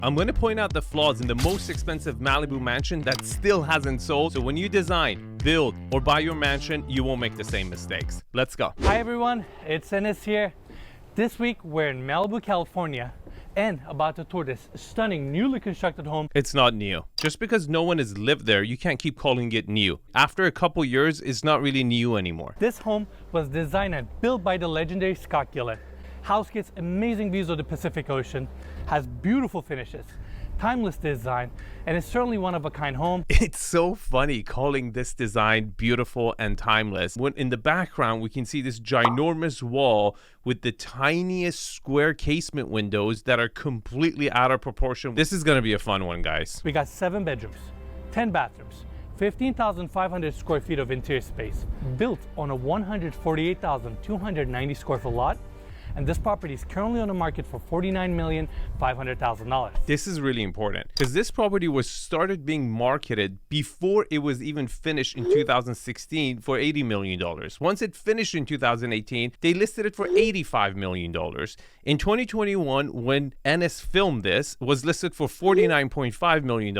I'm going to point out the flaws in the most expensive Malibu mansion that still hasn't sold, so when you design, build, or buy your mansion, you won't make the same mistakes. Let's go. Hi everyone, it's 𝗕𝗫 here. This week we're in Malibu, California, and about to tour this stunning newly constructed home. It's not new. Just because no one has lived there, you can't keep calling it new. After a couple years, it's not really new anymore. This home was designed and built by the legendary 𝗕𝗏 𝗕𝗓. House gets amazing views of the Pacific Ocean, has beautiful finishes, timeless design, and it's certainly one of a kind home. It's so funny calling this design beautiful and timeless, when in the background we can see this ginormous wall with the tiniest square casement windows that are completely out of proportion. This is gonna be a fun one, guys. We got 7 bedrooms, 10 bathrooms, 15,500 square feet of interior space, built on a 148,290 square foot lot. And this property is currently on the market for $49,500,000. This is really important because this property was started being marketed before it was even finished in 2016 for $80 million. Once it finished in 2018, they listed it for $85 million. In 2021, when 𝗕𝗫 filmed this, was listed for $49.5 million.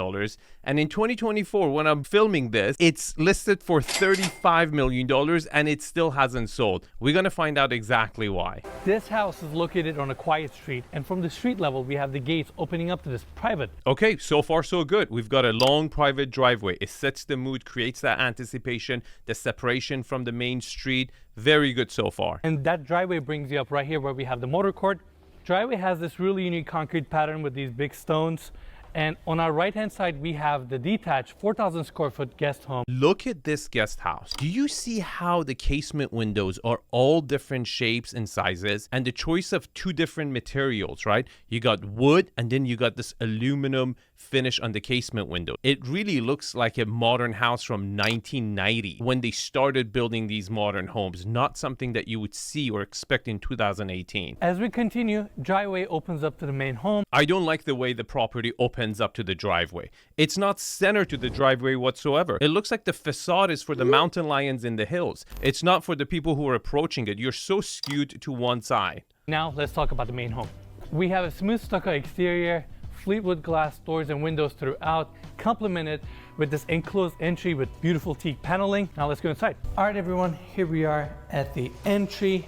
And in 2024, when I'm filming this, it's listed for $35 million and it still hasn't sold. We're gonna find out exactly why. This house is located on a quiet street, and from the street level we have the gates opening up to this private. Okay, so far so good. We've got a long private driveway. It sets the mood, creates that anticipation, the separation from the main street. Very good so far. And that driveway brings you up right here where we have the motor court. Driveway has this really unique concrete pattern with these big stones. And on our right hand side, we have the detached 4,000 square foot guest home. Look at this guest house. Do you see how the casement windows are all different shapes and sizes, and the choice of 2 different materials, right? You got wood and then you got this aluminum finish on the casement window. It really looks like a modern house from 1990 when they started building these modern homes, not something that you would see or expect in 2018. As we continue, driveway opens up to the main home. I don't like the way the property opens up to the driveway. It's not centered to the driveway whatsoever. It looks like the facade is for the mountain lions in the hills. It's not for the people who are approaching it. You're so skewed to one side. Now let's talk about the main home. We have a smooth stucco exterior, Fleetwood glass doors and windows throughout, complemented with this enclosed entry with beautiful teak paneling. Now let's go inside. All right, everyone, here we are at the entry.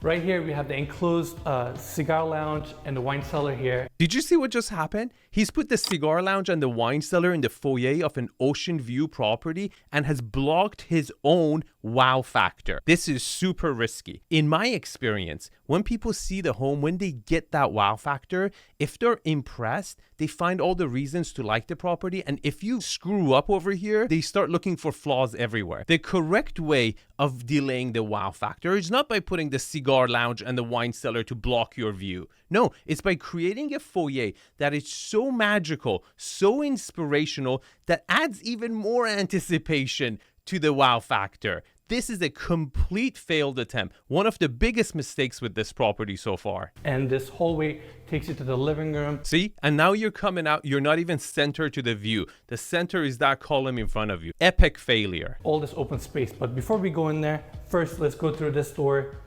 Right here, we have the enclosed cigar lounge and the wine cellar here. Did you see what just happened? He's put the cigar lounge and the wine cellar in the foyer of an ocean view property and has blocked his own wow factor. This is super risky. In my experience, when people see the home, when they get that wow factor, if they're impressed, they find all the reasons to like the property. And if you screw up over here, they start looking for flaws everywhere. The correct way of delaying the wow factor is not by putting the cigar lounge and the wine cellar to block your view. No, it's by creating a foyer that is so magical, so inspirational, that adds even more anticipation to the wow factor. This is a complete failed attempt. One of the biggest mistakes with this property so far. And this hallway takes you to the living room. See? And now you're coming out, you're not even centered to the view. The center is that column in front of you. Epic failure. All this open space. But before we go in there, first let's go through this door.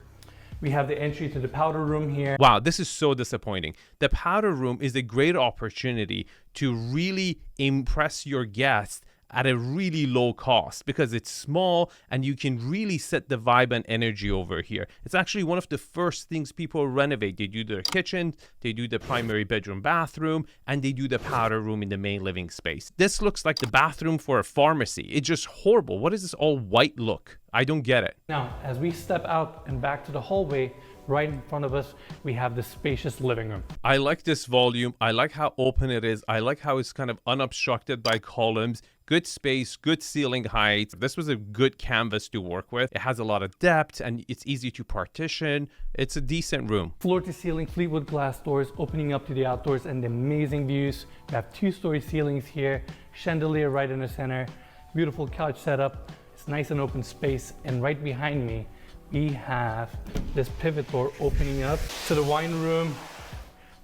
We have the entry to the powder room here. Wow, this is so disappointing. The powder room is a great opportunity to really impress your guests at a really low cost because it's small and you can really set the vibe and energy over here. It's actually one of the first things people renovate. They do their kitchen, they do the primary bedroom bathroom, and they do the powder room in the main living space. This looks like the bathroom for a pharmacy. It's just horrible. What is this all white look? I don't get it. Now, as we step out and back to the hallway, right in front of us, we have the spacious living room. I like this volume. I like how open it is. I like how it's kind of unobstructed by columns. Good space, good ceiling height. This was a good canvas to work with. It has a lot of depth and it's easy to partition. It's a decent room. Floor to ceiling Fleetwood glass doors opening up to the outdoors and the amazing views. We have 2-story ceilings here, chandelier right in the center, beautiful couch setup. It's nice and open space. And right behind me, we have this pivot door opening up to the wine room.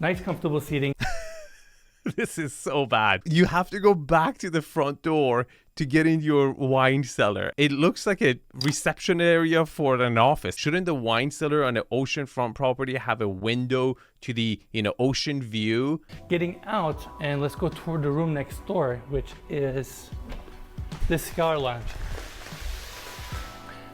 Nice comfortable seating. This is so bad. You have to go back to the front door to get in your wine cellar. It looks like a reception area for an office. Shouldn't the wine cellar on an oceanfront property have a window to the, ocean view? Getting out, and let's go toward the room next door, which is the cigar lounge.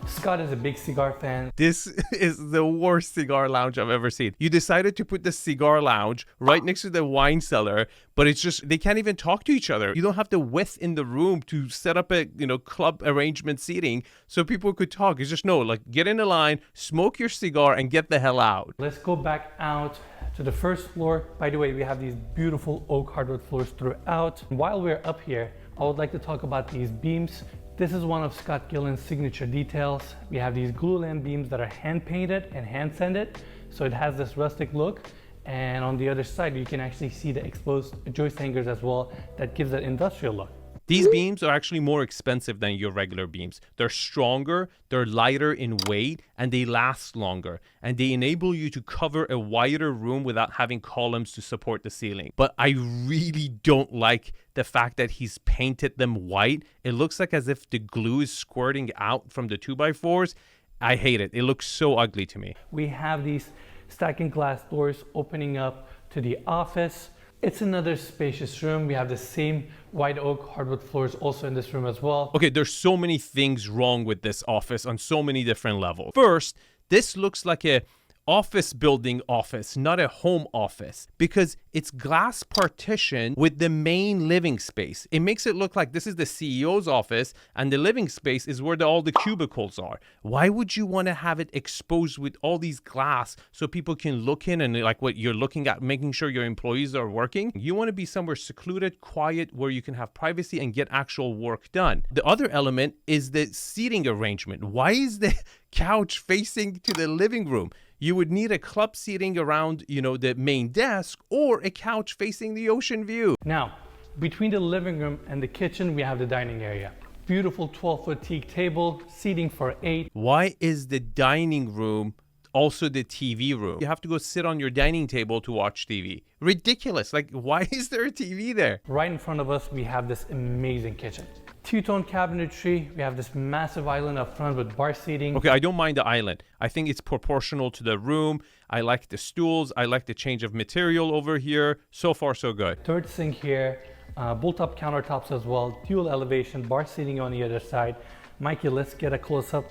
Scott is a big cigar fan. This is the worst cigar lounge I've ever seen. You decided to put the cigar lounge right next to the wine cellar, but it's just, they can't even talk to each other. You don't have the width in the room to set up a, club arrangement seating so people could talk. It's just, no, like, get in a line, smoke your cigar, and get the hell out. Let's go back out to the first floor. By the way, we have these beautiful oak hardwood floors throughout. While we're up here, I would like to talk about these beams. This is one of Scott Gillen's signature details. We have these glulam beams that are hand painted and hand sanded, so it has this rustic look. And on the other side, you can actually see the exposed joist hangers as well. That gives that industrial look. These beams are actually more expensive than your regular beams. They're stronger, they're lighter in weight, and they last longer. And they enable you to cover a wider room without having columns to support the ceiling. But I really don't like the fact that he's painted them white. It looks like as if the glue is squirting out from the 2x4s. I hate it. It looks so ugly to me. We have these stacking glass doors opening up to the office. It's another spacious room. We have the same white oak hardwood floors also in this room as well. Okay, there's so many things wrong with this office on so many different levels. First, this looks like a office building office, not a home office, because it's glass partition with the main living space. It makes it look like this is the CEO's office and the living space is where all the cubicles are. Why would you want to have it exposed with all these glass so people can look in and like what you're looking at, making sure your employees are working? You want to be somewhere secluded, quiet, where you can have privacy and get actual work done. The other element is the seating arrangement. Why is the couch facing to the living room? You would need a club seating around, the main desk, or a couch facing the ocean view. Now, between the living room and the kitchen, we have the dining area. Beautiful 12-foot teak table, seating for 8. Why is the dining room also the TV room? You have to go sit on your dining table to watch TV. Ridiculous. Like, why is there a TV there? Right in front of us, we have this amazing kitchen. Two-tone cabinetry. We have this massive island up front with bar seating. Okay, I don't mind the island. I think it's proportional to the room. I like the stools. I like the change of material over here. So far, so good. Third sink here. Bull-top countertops as well. Dual elevation, bar seating on the other side. Mikey, let's get a close-up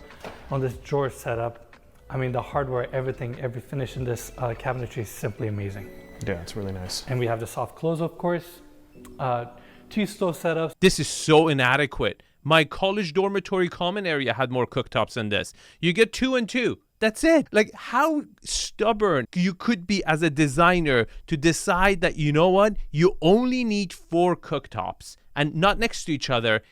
on this drawer setup. I mean, the hardware, everything, every finish in this cabinetry is simply amazing. Yeah, it's really nice. And we have the soft close, of course. 2 stove setups. This is so inadequate. My college dormitory common area had more cooktops than this. You get 2 and 2. That's it. Like, how stubborn you could be as a designer to decide that, you know what, you only need 4 cooktops and not next to each other,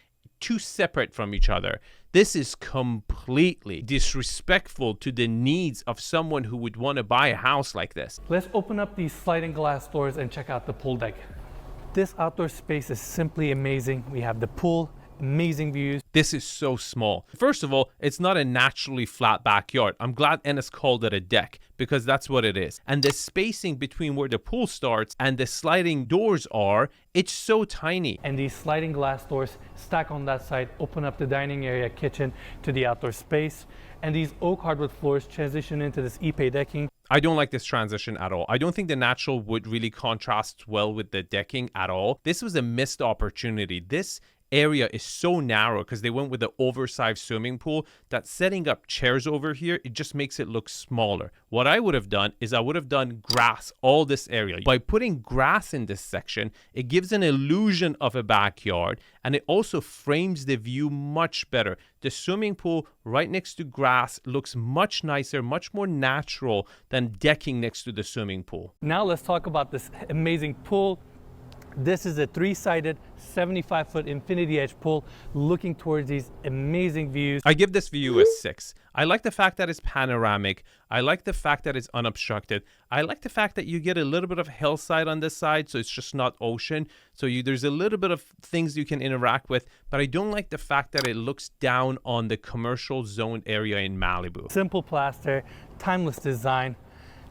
2 separate from each other. This is completely disrespectful to the needs of someone who would want to buy a house like this. Let's open up these sliding glass doors and check out the pool deck. This outdoor space is simply amazing. We have the pool, amazing views. This is so small. First of all, it's not a naturally flat backyard. I'm glad Ennis called it a deck because that's what it is. And the spacing between where the pool starts and the sliding doors are, it's so tiny. And these sliding glass doors stack on that side, open up the dining area, kitchen to the outdoor space. And these oak hardwood floors transition into this ipè decking. I don't like this transition at all. I don't think the natural wood really contrasts well with the decking at all. This was a missed opportunity. This area is so narrow because they went with the oversized swimming pool that setting up chairs over here, it just makes it look smaller. What I would have done is I would have done grass all this area. By putting grass in this section, it gives an illusion of a backyard and it also frames the view much better. The swimming pool right next to grass looks much nicer, much more natural than decking next to the swimming pool. Now let's talk about this amazing pool. This is a 3-sided 75-foot infinity edge pool looking towards these amazing views. I give this view a 6. I like the fact that it's panoramic. I like the fact that it's unobstructed. I like the fact that you get a little bit of hillside on this side, so it's just not ocean. So there's a little bit of things you can interact with, but I don't like the fact that it looks down on the commercial zone area in Malibu. Simple plaster, timeless design.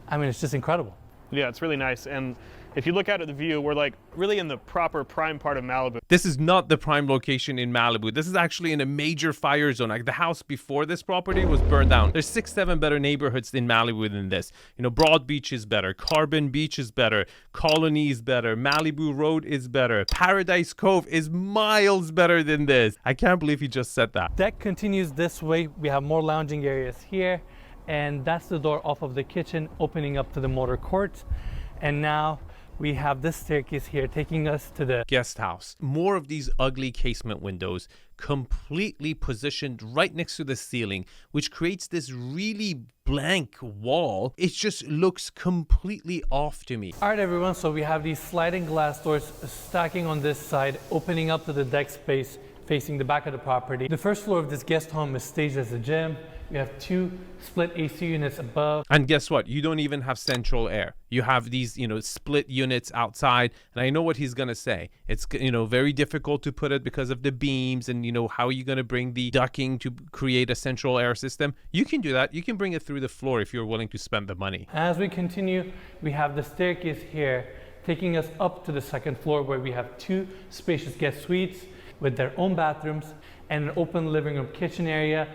I mean, it's just incredible. Yeah, it's really nice. And If you look out at the view, we're like really in the proper prime part of Malibu. This is not the prime location in Malibu. This is actually in a major fire zone. Like the house before this property was burned down. There's 6-7 better neighborhoods in Malibu than this. You know, Broad Beach is better. Carbon Beach is better. Colony is better. Malibu Road is better. Paradise Cove is miles better than this. I can't believe he just said that. Deck continues this way. We have more lounging areas here, and that's the door off of the kitchen opening up to the motor court. And now we have this staircase here taking us to the guest house. More of these ugly casement windows completely positioned right next to the ceiling, which creates this really blank wall. It just looks completely off to me. All right, everyone, so we have these sliding glass doors stacking on this side, opening up to the deck space facing the back of the property. The first floor of this guest home is staged as a gym. We have 2 split AC units above. And guess what? You don't even have central air. You have these, you know, split units outside. And I know what he's going to say. It's, you know, very difficult to put it because of the beams and, you know, how are you going to bring the ducting to create a central air system? You can do that. You can bring it through the floor if you're willing to spend the money. As we continue, we have the staircase here taking us up to the 2nd floor where we have 2 spacious guest suites with their own bathrooms and an open living room kitchen area.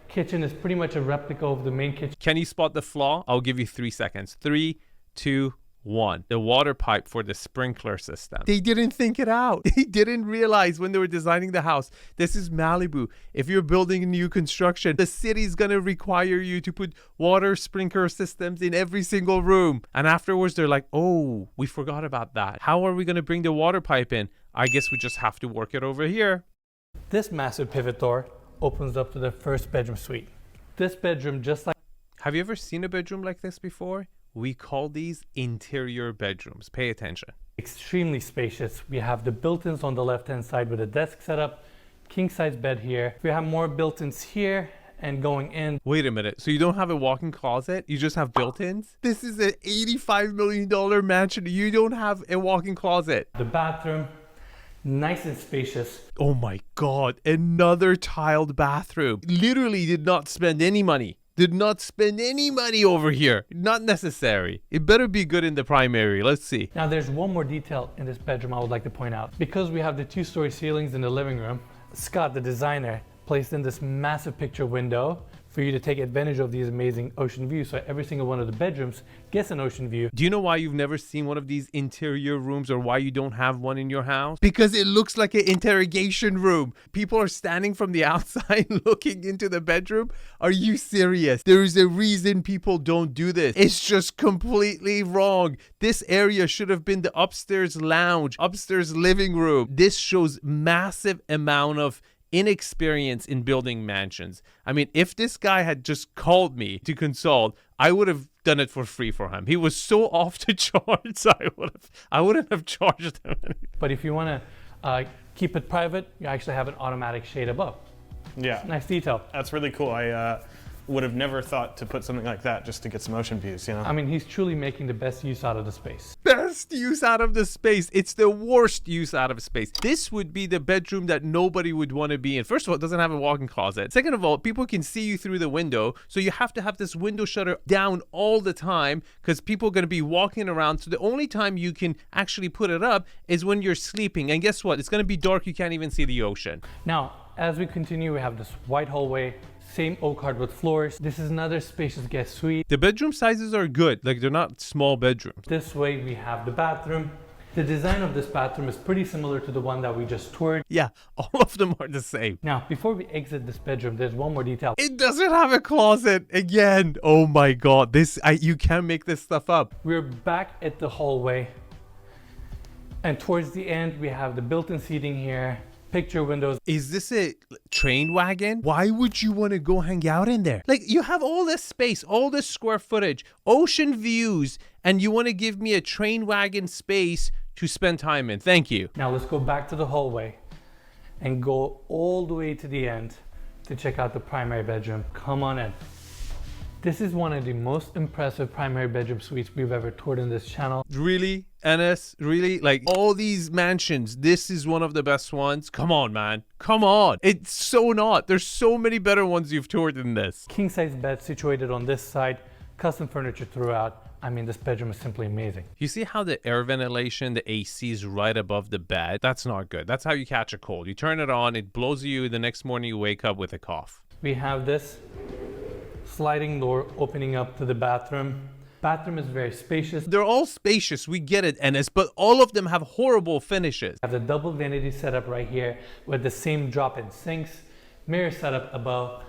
Kitchen is pretty much a replica of the main kitchen. Can you spot the flaw? I'll give you 3 seconds. 3, 2, 1. The water pipe for the sprinkler system. They didn't think it out. They didn't realize when they were designing the house. This is Malibu. If you're building new construction, the city's gonna require you to put water sprinkler systems in every single room. And afterwards, they're like, oh, we forgot about that. How are we gonna bring the water pipe in? I guess we just have to work it over here. This massive pivot door opens up to the 1st bedroom suite. This bedroom, just like... Have you ever seen a bedroom like this before? We call these interior bedrooms. Pay attention. Extremely spacious. We have the built-ins on the left-hand side with a desk setup, king-size bed here. We have more built-ins here and going in. Wait a minute. So you don't have a walk-in closet? You just have built-ins? This is an $85 million mansion. You don't have a walk-in closet. The bathroom, nice and spacious. Oh my God, another tiled bathroom. Literally did not spend any money. Did not spend any money over here. Not necessary. It better be good in the primary. Let's see. Now there's one more detail in this bedroom I would like to point out. Because we have the 2-story ceilings in the living room, Scott, the designer, placed in this massive picture window for you to take advantage of these amazing ocean views. So every single one of the bedrooms gets an ocean view. Do you know why you've never seen one of these interior rooms or why you don't have one in your house? Because it looks like an interrogation room. People are standing from the outside looking into the bedroom. Are you serious? There is a reason people don't do this. It's just completely wrong. This area should have been the upstairs lounge, upstairs living room. This shows massive amount of inexperience in building mansions. I mean, if this guy had just called me to consult, I would have done it for free for him. He was so off the charts. I wouldn't have charged him. But if you want to keep it private, you actually have an automatic shade above. Yeah. Nice detail. That's really cool. I would have never thought to put something like that just to get some ocean views, you know? I mean, he's truly making the best use out of the space. Best use out of the space. It's the worst use out of space. This would be the bedroom that nobody would want to be in. First of all, it doesn't have a walk-in closet. Second of all, people can see you through the window. So you have to have this window shutter down all the time because people are going to be walking around. So the only time you can actually put it up is when you're sleeping. And guess what? It's going to be dark. You can't even see the ocean. Now, as we continue, we have this white hallway. Same oak hardwood floors. This is another spacious guest suite. The bedroom sizes are good. Like, they're not small bedrooms. This way we have the bathroom. The design of this bathroom is pretty similar to the one that we just toured. Yeah, all of them are the same. Now, before we exit this bedroom, there's one more detail. It doesn't have a closet again. Oh my God, you can't make this stuff up. We're back at the hallway. And towards the end, we have the built-in seating here. Picture windows. Is this a train wagon? Why would you want to go hang out in there? Like, you have all this space, all this square footage, ocean views, and you want to give me a train wagon space to spend time in. Thank you. Now let's go back to the hallway and go all the way to the end to check out the primary bedroom. Come on in. This is one of the most impressive primary bedroom suites we've ever toured in this channel. Really, Enes? Really? Like, all these mansions, this is one of the best ones? Come on, man. Come on. It's so not. There's so many better ones you've toured than this. King size bed situated on this side, custom furniture throughout. I mean, this bedroom is simply amazing. You see how the air ventilation, the AC is right above the bed? That's not good. That's how you catch a cold. You turn it on, it blows you, the next morning you wake up with a cough. We have this sliding door opening up to the bathroom. Bathroom is very spacious. They're all spacious, we get it, Enes, but all of them have horrible finishes. I have the double vanity setup right here with the same drop-in sinks, mirror setup above.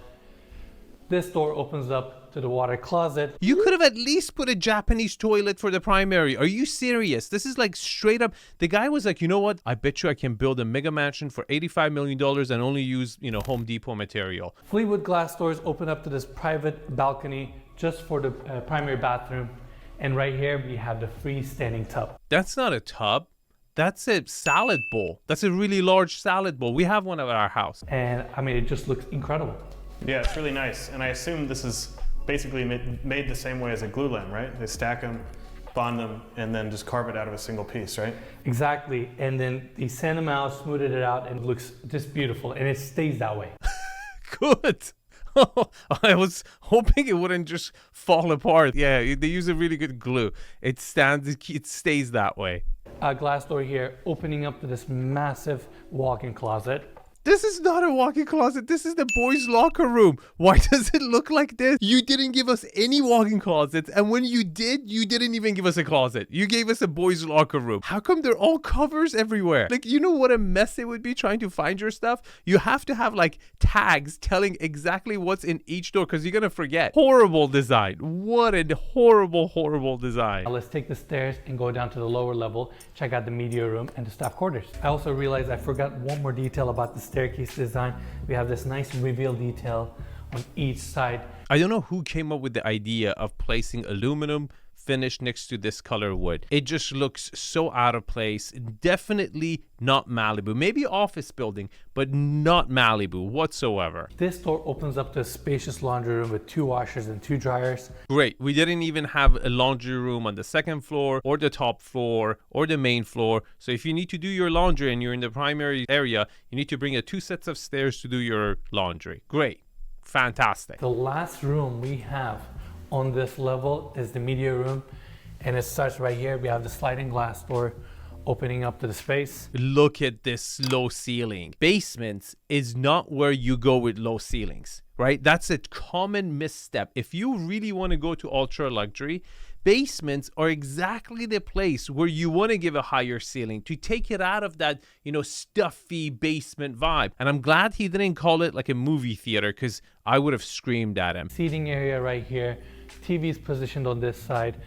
This door opens up to the water closet. You could have at least put a Japanese toilet for the primary. Are you serious? This is like straight up. The guy was like, you know what? I bet you I can build a mega mansion for $85 million and only use, Home Depot material. Fleetwood glass doors open up to this private balcony just for the primary bathroom. And right here, we have the freestanding tub. That's not a tub. That's a salad bowl. That's a really large salad bowl. We have one at our house. And I mean, it just looks incredible. Yeah, it's really nice. And I assume this is basically made the same way as a glue lamp, right? They stack them, bond them, and then just carve it out of a single piece, right? Exactly. And then they sand them out, smoothed it out, and it looks just beautiful. And it stays that way. Good. I was hoping it wouldn't just fall apart. Yeah, they use a really good glue. It stays that way. A glass door here opening up to this massive walk-in closet. This is not a walk-in closet. This is the boys' locker room. Why does it look like this? You didn't give us any walk-in closets. And when you did, you didn't even give us a closet. You gave us a boys' locker room. How come they're all covers everywhere? Like, you know what a mess it would be trying to find your stuff? You have to have like tags telling exactly what's in each door because you're going to forget. Horrible design. What a horrible, horrible design. Now let's take the stairs and go down to the lower level, check out the media room and the staff quarters. I also realized I forgot one more detail about the staircase design. We have this nice reveal detail on each side. I don't know who came up with the idea of placing aluminum finish next to this color wood. It just looks so out of place. Definitely not Malibu. Maybe office building, but not Malibu whatsoever. This door opens up to a spacious laundry room with 2 washers and 2 dryers. Great. We didn't even have a laundry room on the second floor or the top floor or the main floor. So if you need to do your laundry and you're in the primary area, you need to bring 2 sets of stairs to do your laundry. Great. Fantastic. The last room we have on this level is the media room, and it starts right here. We have the sliding glass door opening up to the space. Look at this low ceiling. Basements is not where you go with low ceilings, right? That's a common misstep. If you really want to go to ultra luxury, basements are exactly the place where you want to give a higher ceiling to take it out of that, stuffy basement vibe. And I'm glad he didn't call it like a movie theater because I would have screamed at him. Seating area right here. TV is positioned on this side.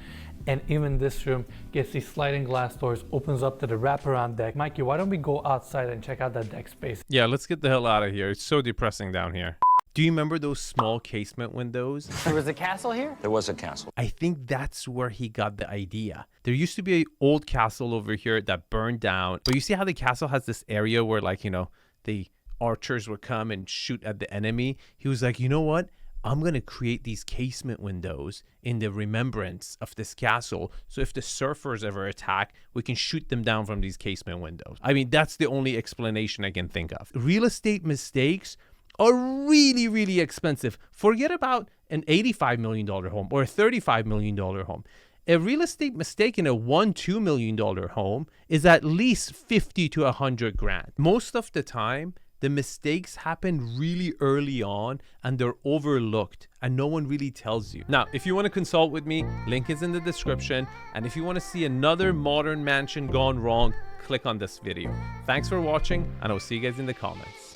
And even this room gets these sliding glass doors, opens up to the wraparound deck. Mikey, why don't we go outside and check out that deck space? Yeah, let's get the hell out of here. It's so depressing down here. Do you remember those small casement windows? There was a castle here? There was a castle. I think that's where he got the idea. There used to be an old castle over here that burned down. But you see how the castle has this area where the archers would come and shoot at the enemy? He was like, you know what? I'm going to create these casement windows in the remembrance of this castle. So if the surfers ever attack, we can shoot them down from these casement windows. I mean, that's the only explanation I can think of. Real estate mistakes are really, really expensive. Forget about an $85 million home or a $35 million home. A real estate mistake in a $1-2 million home is at least 50 to 100 grand. Most of the time, the mistakes happen really early on and they're overlooked and no one really tells you. Now, if you want to consult with me, link is in the description. And if you want to see another modern mansion gone wrong, click on this video. Thanks for watching and I'll see you guys in the comments.